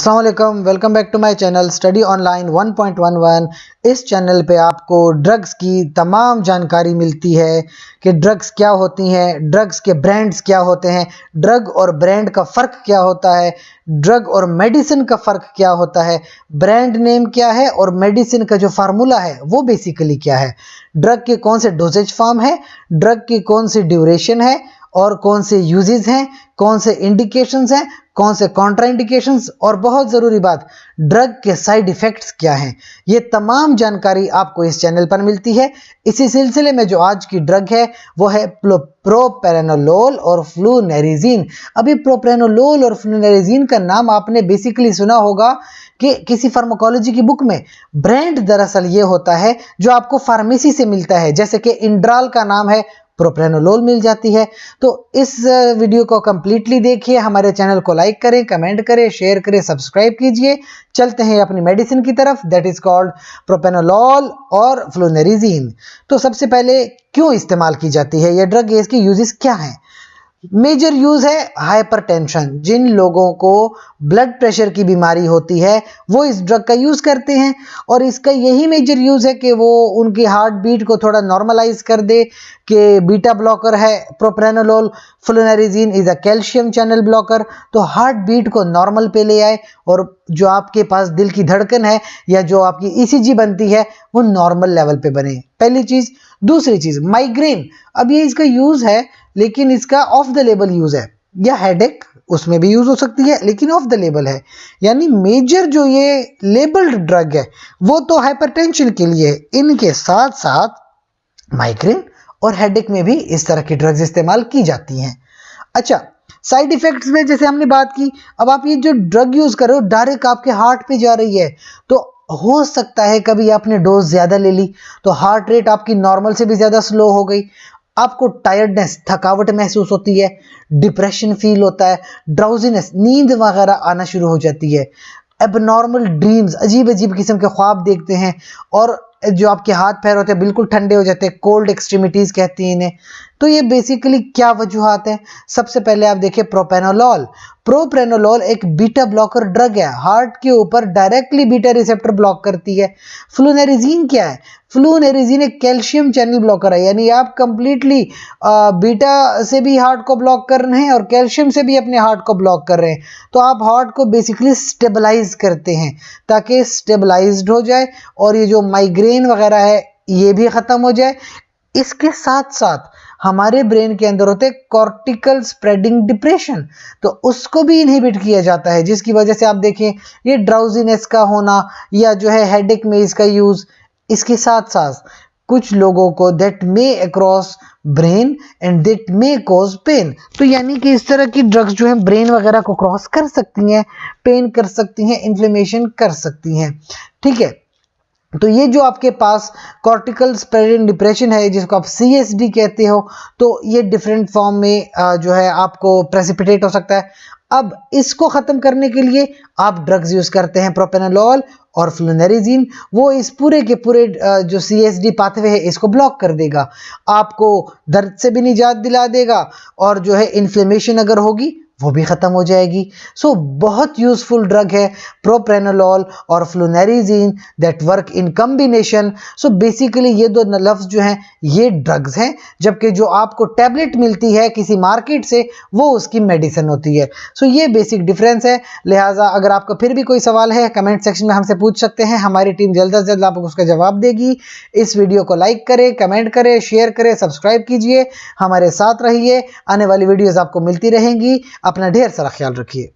अस्सलाम वालेकुम, welcome back to my channel study online 1.11। इस चैनल पे आपको ड्रग्स की तमाम जानकारी मिलती है कि ड्रग्स क्या होती हैं, ड्रग्स के ब्रांड्स क्या होते हैं, ड्रग और ब्रांड का फ़र्क क्या होता है, ड्रग और मेडिसिन का फ़र्क क्या होता है, ब्रांड नेम क्या है और मेडिसिन का जो फार्मूला है वो बेसिकली क्या है, ड्रग के कौन से डोजेज फॉर्म है, ड्रग की कौन सी ड्यूरेशन है और कौन से यूजेस हैं, कौन से इंडिकेशंस हैं, कौन से कॉन्ट्रा इंडिकेशंस, और बहुत ज़रूरी बात, ड्रग के साइड इफ़ेक्ट्स क्या हैं। ये तमाम जानकारी आपको इस चैनल पर मिलती है। इसी सिलसिले में जो आज की ड्रग है वो है प्रोप्रेनोलोल और फ्लूनेरिजीन। अभी प्रोप्रेनोलोल और फ्लूनेरिजीन का नाम आपने बेसिकली सुना होगा कि किसी फार्माकोलॉजी की बुक में। ब्रांड दरअसल ये होता है जो आपको फार्मेसी से मिलता है, जैसे कि इंड्राल का नाम है, प्रोप्रेनोलोल मिल जाती है। तो इस वीडियो को कंप्लीटली देखिए, हमारे चैनल को लाइक करें, कमेंट करें, शेयर करें, सब्सक्राइब कीजिए। चलते हैं अपनी मेडिसिन की तरफ, दैट इज कॉल्ड प्रोप्रेनोलोल और फ्लूनेरिजीन। तो सबसे पहले क्यों इस्तेमाल की जाती है ये ड्रग, इसके यूजेस क्या हैं। मेजर यूज है हाइपरटेंशन। जिन लोगों को ब्लड प्रेशर की बीमारी होती है वो इस ड्रग का यूज करते हैं, और इसका यही मेजर यूज है कि वो उनकी हार्ट बीट को थोड़ा नॉर्मलाइज कर दे, कि बीटा ब्लॉकर है propranolol. Flunarizine is a calcium channel blocker, तो हार्ट बीट को नॉर्मल पे ले आए और जो आपके पास दिल की धड़कन है या जो आपकी ईसीजी बनती है वो नॉर्मल लेवल पे बने, पहली चीज। दूसरी चीज माइग्रेन, अब ये इसका यूज है लेकिन इसका ऑफ द लेबल यूज है, या हेडेक उसमें भी यूज हो सकती है लेकिन ऑफ द लेबल है। यानी मेजर जो ये लेबल्ड ड्रग है वो तो हाइपरटेंशन के लिए है, इनके साथ साथ माइग्रेन और हेडेक में भी इस तरह की ड्रग्स इस्तेमाल की जाती हैं। अच्छा, साइड इफेक्ट्स में जैसे हमने बात की, अब आप ये जो ड्रग यूज कर रहे हो डायरेक्ट आपके हार्ट पे जा रही है, तो हो सकता है कभी आपने डोज ज्यादा ले ली तो हार्ट रेट आपकी नॉर्मल से भी ज्यादा स्लो हो गई, आपको टायर्डनेस, थकावट महसूस होती है, डिप्रेशन फील होता है, ड्राउजीनेस, नींद वगैरह आना शुरू हो जाती है, एबनॉर्मल ड्रीम्स, अजीब अजीब किस्म के ख्वाब देखते हैं, और जो आपके हाथ पैर होते हैं बिल्कुल ठंडे हो जाते हैं, कोल्ड एक्सट्रीमिटीज कहती हैं इन्हें। तो ये बेसिकली क्या वजूहात है। सबसे पहले आप देखिए प्रोप्रेनोलोल। प्रोप्रेनोलोल एक बीटा ब्लॉकर ड्रग है, हार्ट के ऊपर डायरेक्टली बीटा रिसेप्टर ब्लॉक करती है। फ्लूनेरिजीन क्या है, फ्लूनेरिजीन एक कैल्शियम चैनल ब्लॉकर है, यानी आप कंप्लीटली बीटा से भी हार्ट को ब्लॉक कर रहे हैं और कैल्शियम से भी अपने हार्ट को ब्लॉक कर रहे हैं। तो आप हार्ट को बेसिकली स्टेबलाइज करते हैं ताकि स्टेबलाइज्ड हो जाए और ये जो माइग्रेन वगैरह है ये भी ख़त्म हो जाए। इसके साथ साथ हमारे ब्रेन के अंदर होते कॉर्टिकल स्प्रेडिंग डिप्रेशन, तो उसको भी इनहिबिट किया जाता है, जिसकी वजह से आप देखें ये ड्राउजीनेस का होना या जो है हेडेक में इसका यूज। इसके साथ साथ कुछ लोगों को that may across brain and that may cause pain, तो यानी कि इस तरह की ड्रग्स जो है ब्रेन वगैरह को क्रॉस कर सकती हैं, पेन कर सकती हैं, इन्फ्लेमेशन कर सकती हैं। ठीक है, तो ये जो आपके पास कॉर्टिकल स्प्रेडिंग डिप्रेशन है जिसको आप सीएसडी कहते हो, तो ये डिफरेंट फॉर्म में जो है आपको प्रेसिपिटेट हो सकता है। अब इसको ख़त्म करने के लिए आप ड्रग्स यूज़ करते हैं प्रोप्रेनोलोल और फ्लूनेरिजीन। वो इस पूरे के पूरे जो सीएसडी पाथवे है इसको ब्लॉक कर देगा, आपको दर्द से भी निजात दिला देगा, और जो है इन्फ्लेमेशन अगर होगी वो भी ख़त्म हो जाएगी। सो बहुत यूज़फुल ड्रग है प्रोप्रेनोलोल और flunarizine that work in combination. So basically ये दो लफ्ज़ जो हैं ये ड्रग्स हैं, जबकि जो आपको टैबलेट मिलती है किसी मार्केट से वो उसकी मेडिसिन होती है। सो ये बेसिक डिफरेंस है। लिहाजा अगर आपका फिर भी कोई सवाल है कमेंट सेक्शन में हमसे पूछ सकते हैं, हमारी टीम जल्द से जल्द आपको उसका जवाब देगी। इस वीडियो को लाइक करें, कमेंट करें, शेयर करें, सब्सक्राइब कीजिए, हमारे साथ रहिए, आने वाली वीडियोज़ आपको मिलती रहेंगी। अपना ढेर सारा ख्याल रखिए।